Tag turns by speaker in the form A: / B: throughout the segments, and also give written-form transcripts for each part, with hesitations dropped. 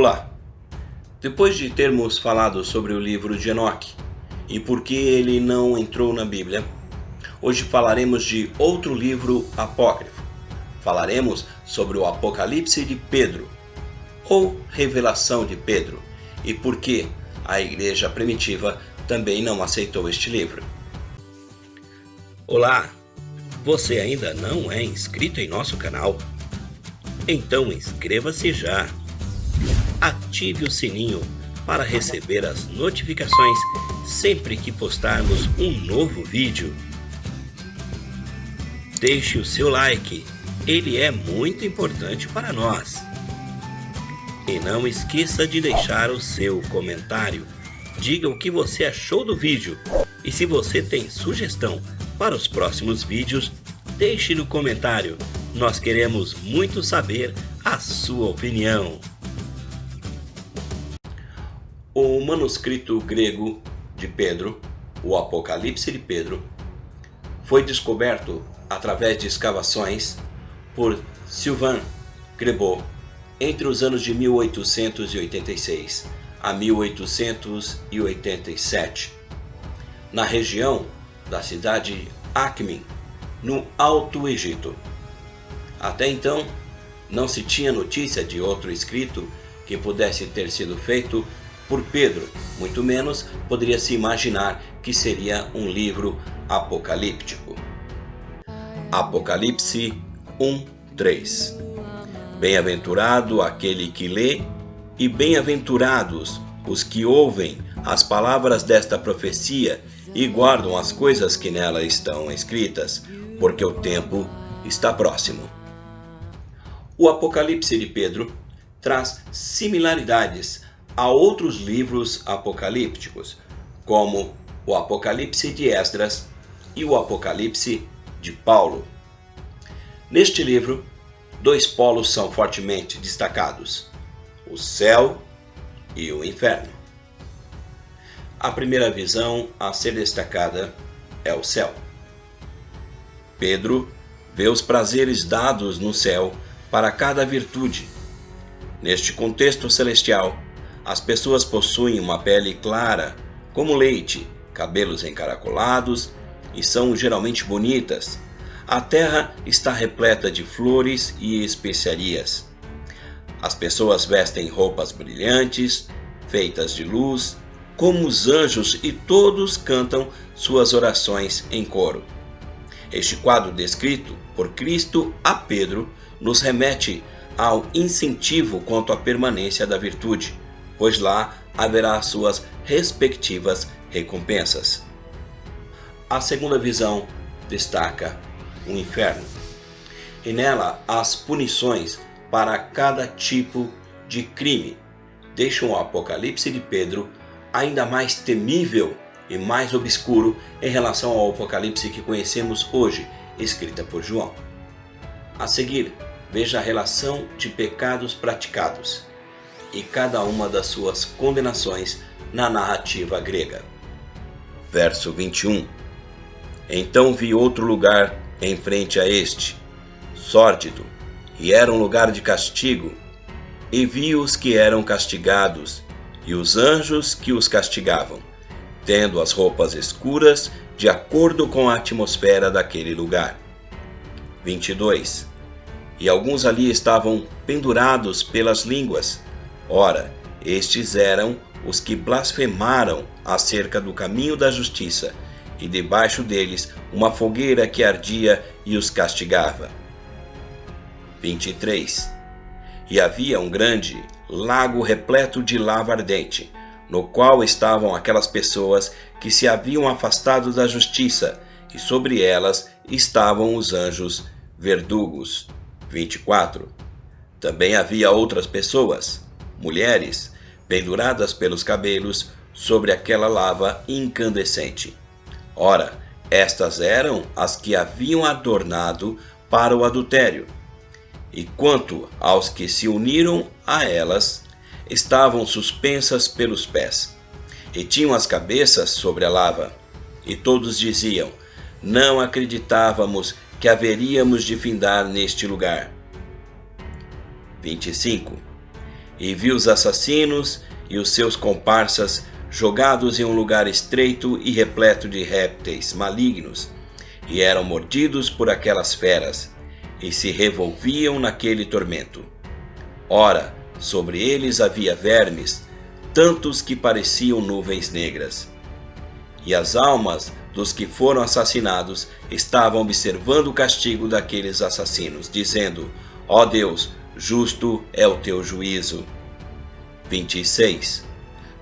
A: Olá! Depois de termos falado sobre o livro de Enoque e por que ele não entrou na Bíblia, hoje falaremos de outro livro apócrifo. Falaremos sobre o Apocalipse de Pedro, ou Revelação de Pedro, e por que a igreja primitiva também não aceitou este livro. Olá! Você ainda não é inscrito em nosso canal? Então inscreva-se já! Ative o sininho para receber as notificações sempre que postarmos um novo vídeo. Deixe o seu like, ele é muito importante para nós. E não esqueça de deixar o seu comentário. Diga o que você achou do vídeo. E se você tem sugestão para os próximos vídeos, deixe no comentário. Nós queremos muito saber a sua opinião. O manuscrito grego de Pedro, o Apocalipse de Pedro, foi descoberto através de escavações por Sylvain Grebot entre os anos de 1886 a 1887, na região da cidade Akhmin, no Alto Egito. Até então, não se tinha notícia de outro escrito que pudesse ter sido feito por Pedro, muito menos poderia-se imaginar que seria um livro apocalíptico. Apocalipse 1:3. Bem-aventurado aquele que lê, e bem-aventurados os que ouvem as palavras desta profecia e guardam as coisas que nela estão escritas, porque o tempo está próximo. O Apocalipse de Pedro traz similaridades a outros livros apocalípticos, como o Apocalipse de Esdras e o Apocalipse de Paulo. Neste livro, dois polos são fortemente destacados: o céu e o inferno. A primeira visão a ser destacada é o céu. Pedro vê os prazeres dados no céu para cada virtude. Neste contexto celestial, as pessoas possuem uma pele clara, como leite, cabelos encaracolados e são geralmente bonitas. A terra está repleta de flores e especiarias. As pessoas vestem roupas brilhantes, feitas de luz, como os anjos, e todos cantam suas orações em coro. Este quadro descrito por Cristo a Pedro nos remete ao incentivo quanto à permanência da virtude, pois lá haverá suas respectivas recompensas. A segunda visão destaca o inferno, e nela as punições para cada tipo de crime deixam o Apocalipse de Pedro ainda mais temível e mais obscuro em relação ao Apocalipse que conhecemos hoje, escrita por João. A seguir, veja a relação de pecados praticados e cada uma das suas condenações na narrativa grega. Verso 21. Então vi outro lugar em frente a este, sórdido, e era um lugar de castigo, e vi os que eram castigados, e os anjos que os castigavam, tendo as roupas escuras, de acordo com a atmosfera daquele lugar. 22. E alguns ali estavam pendurados pelas línguas. Ora, estes eram os que blasfemaram acerca do caminho da justiça, e debaixo deles uma fogueira que ardia e os castigava. 23. E havia um grande lago repleto de lava ardente, no qual estavam aquelas pessoas que se haviam afastado da justiça, e sobre elas estavam os anjos verdugos. 24. Também havia outras pessoas, mulheres, penduradas pelos cabelos sobre aquela lava incandescente. Ora, estas eram as que haviam adornado para o adultério. E quanto aos que se uniram a elas, estavam suspensas pelos pés, e tinham as cabeças sobre a lava. E todos diziam: não acreditávamos que haveríamos de findar neste lugar. 25. e viu os assassinos e os seus comparsas jogados em um lugar estreito e repleto de répteis malignos, e eram mordidos por aquelas feras, e se revolviam naquele tormento. Ora, sobre eles havia vermes, tantos que pareciam nuvens negras. E as almas dos que foram assassinados estavam observando o castigo daqueles assassinos, dizendo: ó Deus, justo é o teu juízo. 26.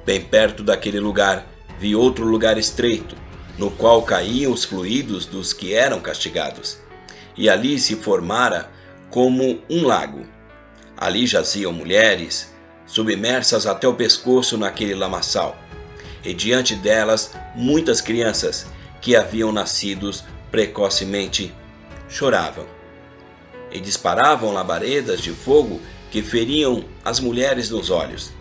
A: Bem perto daquele lugar, vi outro lugar estreito, no qual caíam os fluidos dos que eram castigados. E ali se formara como um lago. Ali jaziam mulheres, submersas até o pescoço naquele lamaçal, e diante delas muitas crianças que haviam nascido precocemente choravam, e disparavam labaredas de fogo que feriam as mulheres nos olhos.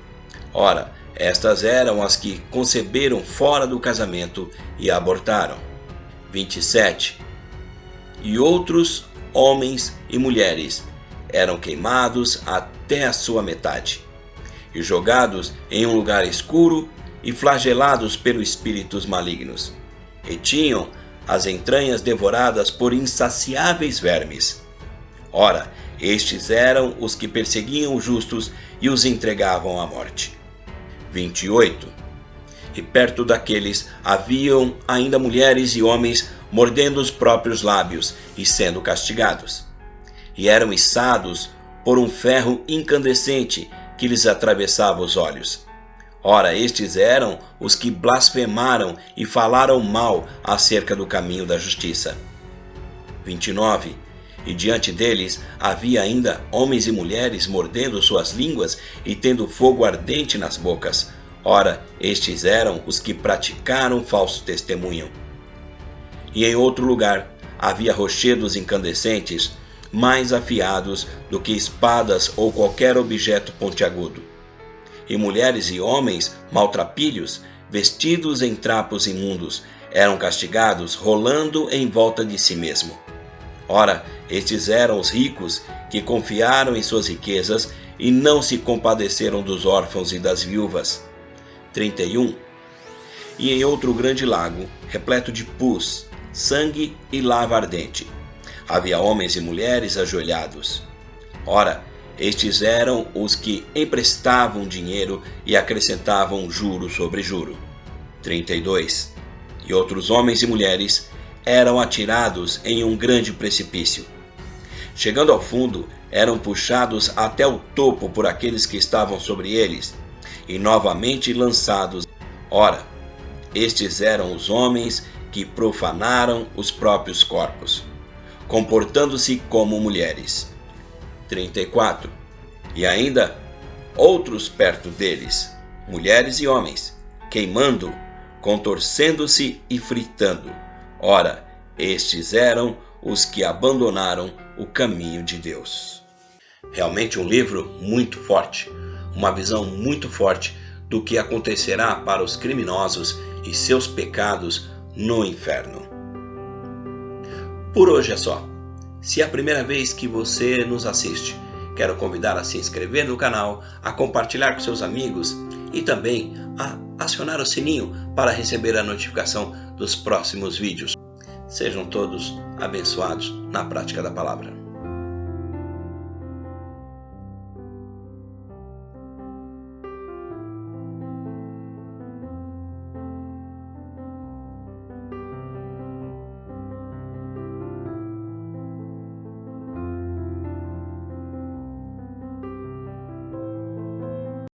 A: Ora, estas eram as que conceberam fora do casamento e abortaram. 27. E outros homens e mulheres eram queimados até a sua metade, e jogados em um lugar escuro e flagelados pelos espíritos malignos, e tinham as entranhas devoradas por insaciáveis vermes. Ora, estes eram os que perseguiam os justos e os entregavam à morte. 28. E perto daqueles haviam ainda mulheres e homens mordendo os próprios lábios e sendo castigados. E eram içados por um ferro incandescente que lhes atravessava os olhos. Ora, estes eram os que blasfemaram e falaram mal acerca do caminho da justiça. 29. E diante deles havia ainda homens e mulheres mordendo suas línguas e tendo fogo ardente nas bocas. Ora, estes eram os que praticaram falso testemunho. E em outro lugar havia rochedos incandescentes, mais afiados do que espadas ou qualquer objeto pontiagudo. E mulheres e homens maltrapilhos, vestidos em trapos imundos, eram castigados rolando em volta de si mesmo. Ora, estes eram os ricos que confiaram em suas riquezas e não se compadeceram dos órfãos e das viúvas. 31. E em outro grande lago, repleto de pus, sangue e lava ardente, havia homens e mulheres ajoelhados. Ora, estes eram os que emprestavam dinheiro e acrescentavam juro sobre juro. 32. E outros homens e mulheres eram atirados em um grande precipício. Chegando ao fundo, eram puxados até o topo por aqueles que estavam sobre eles, e novamente lançados. Ora, estes eram os homens que profanaram os próprios corpos, comportando-se como mulheres. 34. E ainda outros perto deles, mulheres e homens, queimando, contorcendo-se e fritando. Ora, estes eram os que abandonaram o caminho de Deus. Realmente um livro muito forte, uma visão muito forte do que acontecerá para os criminosos e seus pecados no inferno. Por hoje é só. Se é a primeira vez que você nos assiste, quero convidar a se inscrever no canal, a compartilhar com seus amigos e também a acionar o sininho para receber a notificação dos próximos vídeos. Sejam todos abençoados na prática da palavra.